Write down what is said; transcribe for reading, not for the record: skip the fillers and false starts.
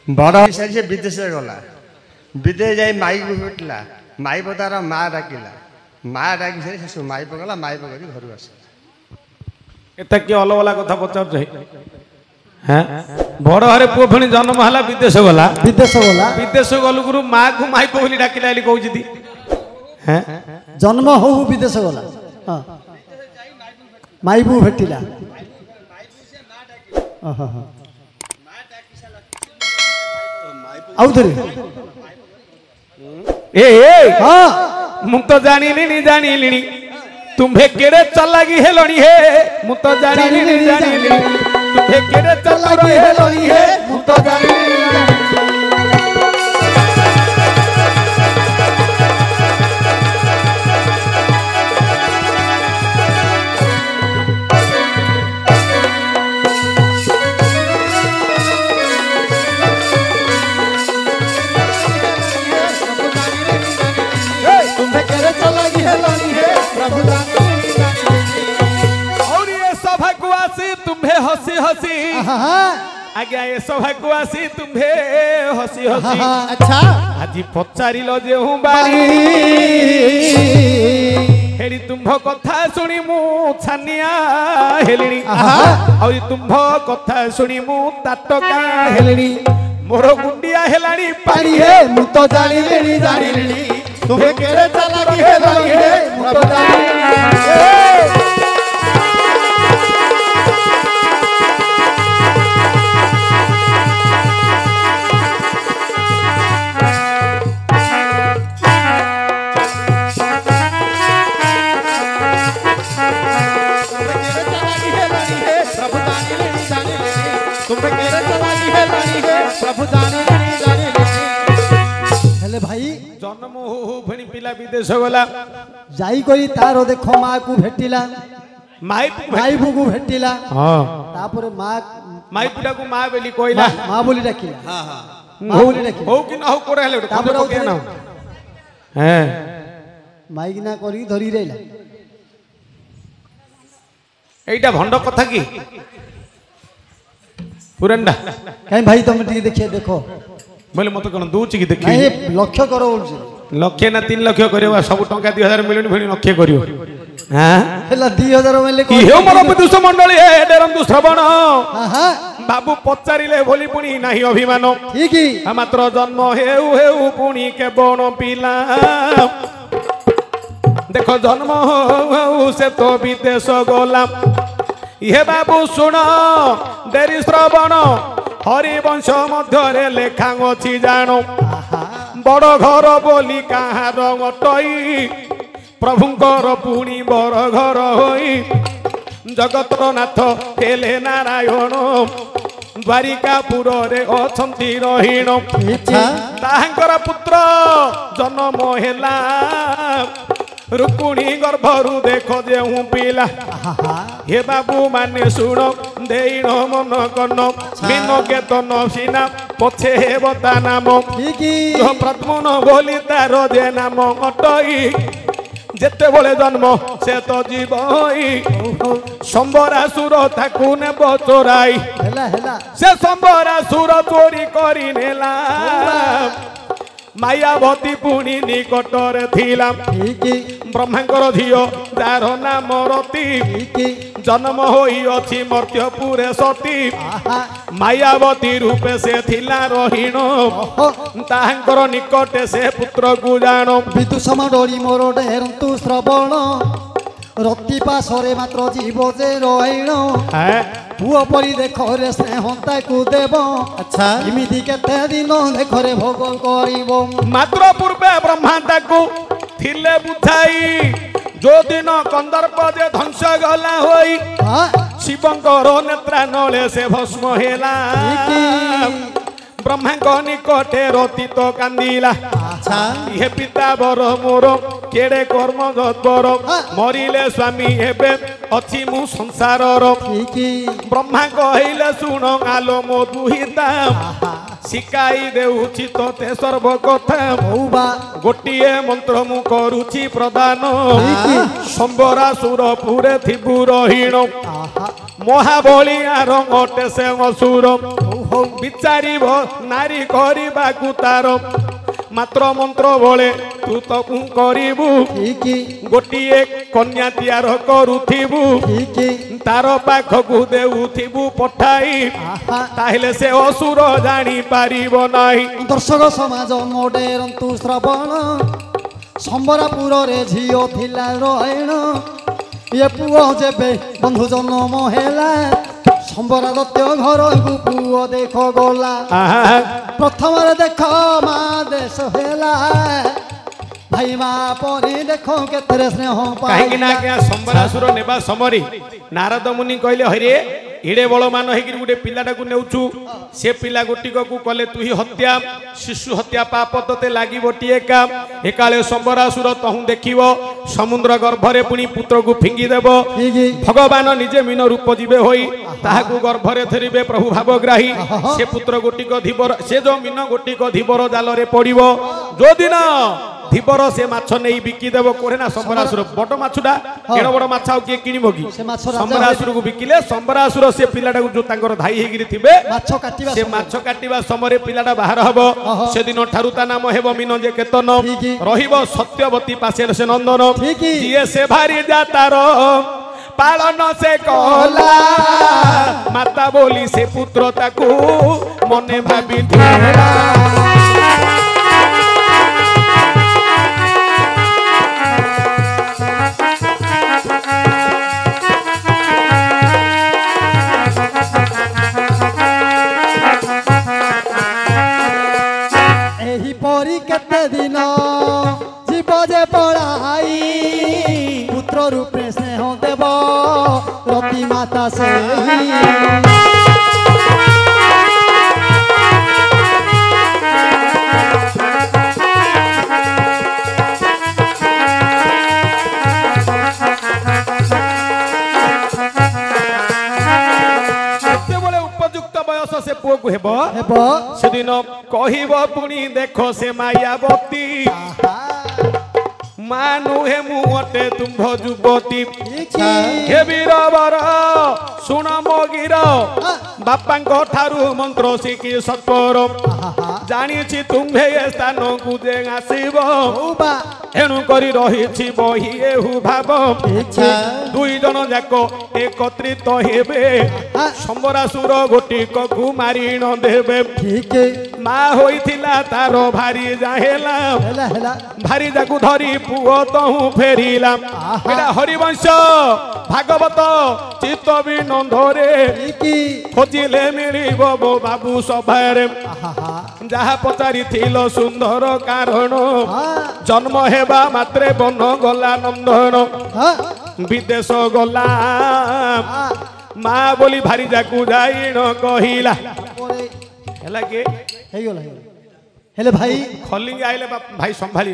बड़ से विदेश गला विदेश जाई माई को भेटला माई तार माँ डाकिला माँ डाकी सारी माई पकड़ा माई पकड़ घर आस एत किए अलग अलग कथा पचार हाँ बड़ घरे पुओ पुणी जन्म है विदेश गला विदेश गलु गुरु माँ को माई बोली डाकिला कहती जन्म हो विदेश गला माई बू भेटिला मु तो जानी तुम्हें केड़े चलागी हेलणी है मु तो जानी तुम्हें केड़े चलागी हेलणी है मु तो जानी और ये सभा को आसी तुम्हें हसी हसी आज्ञा ये सभा को आसी तुम्हें हसी हसी अच्छा आज पचारि लो जे हूँ बारी हेड़ी तुम कथा शुणी मु छानिया हेलिनी और तुम कथा शुणी मु ताटका हेलिनी मोर गुंडिया हेलानी पारी है मु तो जानी तुम्हें केड़े चलागी हेलानी है मु तो जानी हेले भाई जन्म हो भणी पिला विदेश गला जाई करी तार देखो माँ को भेटिला माई को भेटिला हां तापर माँ माई पुटा को माँ बोली कहला माँ बोली डाकिला हां हां माँ बोली डाकिला हो कि न हो कोरे हेले तापर के ना हैं माई ना करी धरी रहला एटा भंड कथा की पुरंडा कहीं भाई तुम टी देखिए देखो बोले मत कौन दूची की देखी नहीं लक्ष्य करो लक्ष्य ना 3 लाख करियो सब टंका 2000 मिलियन भणी लक्ष्य करियो हां हेला 2000 मिले की हो मोर विदुष मंडली हे डेरंतु श्रवण हां हां बाबू पचारिले बोली पुणी नाही अभिमान ठीक ही मात्र जन्म हेउ हेउ पुणी के बण पिला देखो जन्म हो से तो विदेश गला ये बाबू सुन देरी श्रवण हरिवंश मध्य लेखा अच्छी जान बड़ घर बोली कहार अटई प्रभुंकर पुणी बर घर होई जगतर नाथ हेले नारायण द्वारिकापुर रे अछंती रहीण ताहांकर पुत्र जन्म हेला रुक्मिणी गर्भरु देख जे हूँ पिला हे बाबू माने शुण देण मन कन बिन केतन सीना पछे हेबता नाम प्रद्युम्न बोली तार जे नाम अटई जेते बोले जन्म से तो जीव शंबरासुर ताकू नेब चोराई से शंबरासुर चोरी करी नेला मायावती पुणी निकटर थिला ब्रह्मांकर झियो जार नाम रती जन्म होई अछि मर्त्यपुरे सती मायावती रूपे से थिला रहीण ताहांकर निकटे से पुत्र को जान विदुष मंडली मोर डेरंतु श्रवण रति पाशरे मात्र जीव जे रहीण पुओ परी देख रे स्नेहता को देव अच्छा इमिति केते दिन देख रे भोग करिवो मात्र पूर्वे ब्रह्मांडा को थिले बुझाई जो दिन कंदर्प जे ध्वंस गला होई शिवंकर नेत्रा नले से भस्म हेला ब्रह्मांक निकटे रति तो कांदिला ये पिता बर मोर केड़े कर्म जत्पर मरिले स्वामी हेबे अछि मु संसार ब्रह्मा कहले सुन आलो मो दुहिता शिकाई देउछि तोते सर्व कथा गोटिए मंत्र मु करूछि प्रदान शंबरासुर पुरे थिबु रहीण महाबली आर अटे से असुर বিচারিব নারী କରିବାକୁ তার মাত্র মন্ত্র বলে তু তো করিবু গোটিয়ে কন্যা তিଆର କରୁଥିବୁ তার পাখকু দেউথিবু পঠাই তাহলে সে অসুর জানি পারিব নাই। দর্শক সমাজ মোডেরন্তু শ্রবণ সম্বরাপুরে ঝিও থিলা রয়ণ ইয়ে পুଅ যেবে বন্ধু জন্ম হেলা সম্বরা দত্ত ঘরকু পুଅ দেখ গলা প্রথমরে দেখ মা দেশ হেলা ভাই মা পরে দেখ কেতে স্নেহ কাহিଁକି ନା ଆଜ୍ଞା ସମ୍ବରାସୁର ନେବା ସମୟରେ ନାରଦ ମୁନି କହିଲେ ହଇରେ ଏଡ଼େ ବଳମାନ ହେଇକିରି ଗୋଟେ ପିଲାଟାକୁ ନେଉଛୁ ସେ ପିଲା ଗୋଟିକକୁ କଲେ ତୁହି ହତ୍ୟା ଶିଶୁ ହତ୍ୟା ପାପ ତତେ ଲାଗିବ ଟିଏ କାମ ଏକାଳେ ସମ୍ବରାସୁର ତହୁଁ ଦେଖିବ ସମୁଦ୍ର ଗର୍ଭରେ ପୁଣି ପୁତ୍ରକୁ ଫିଙ୍ଗିଦେବ ଭଗବାନ ନିଜେ ମୀନ ରୂପ ଯିବେ ହୋଇ ତାହାକୁ ଗର୍ଭରେ ଧରିବେ ପ୍ରଭୁ ଭାବଗ୍ରାହୀ ସେ ପୁତ୍ର ଗୋଟିକ ଧୀବର ସେ ଯୋଉ ମୀନ ଗୋଟିକ ଧୀବର ଜାଲରେ ପଡ଼ିବ ଯୋଉଦିନ ଧୀବର ସେ ମାଛ ନେଇ ବିକିଦେବ କୋରେ ନା ସମ୍ବରାସୁର ବଡ଼ ମାଛଟା ଏଡ ବଡ଼ ମାଛ ଆଉ କିଏ କିଣିବ କି ସମ୍ବରାସୁରକୁ ବିକିଲେ ସମ୍ବରାସୁର ସେ ପିଲାଟାକୁ ଯୋଉ ତାଙ୍କର ଧାଇ ହେଇକିରି ଥିବେ ସେ ମାଛ କାଟିବା ସମୟରେ ପିଲାଟା ବାହାର ହବ ସେଦିନ ଠାରୁ ତା ନାମ ହେବ ମୀନ ଯେ କେତନ ରହିବ ସତ୍ୟବତୀ ପାଶେ ସେ ନନ୍ଦନ ଯିଏ ସେ ଭାରି ଯାତାର ପାଳନ ସେ କଲା ମାତା ବୋଲି ସେ ପୁତ୍ର ତାକୁ ମନେ ଭାବିଥିଲା। কেতে দিন জীব যে পড়াই পুত্র রূপে স্নেহ দেব রতি মাতা সেই से पुओ को हेबो सेदिन कहिबो पुणी देखो से मायावती मानु हे मुहते तुम जुबती हे वीरवर सुन मोगिर बापा ठारू मंत्र शिखी सत्पर जानी तुम्हे ए स्थान को जे आसब एणु करी रही बही एहु भाव दुई जन जाक एकत्रित हेबे सम्बरासुर गोटिक को मारी न देबे मा होइथिला तार भारी जाहेला भारी जाकू धरी पुओ तहु फेरिला एटा हरिवंश भागवत चित्त विनोदरे खोजिले मिलिबो बो बाबू सभारे जहा पचारि थिल सुंदर कारण जन्म हेबा मात्रे बन गला नंदन विदेश गला मा बोली भारी जाकू जाइण कहिला हेला के हेले भाई खलिंग आइले भाई संभाली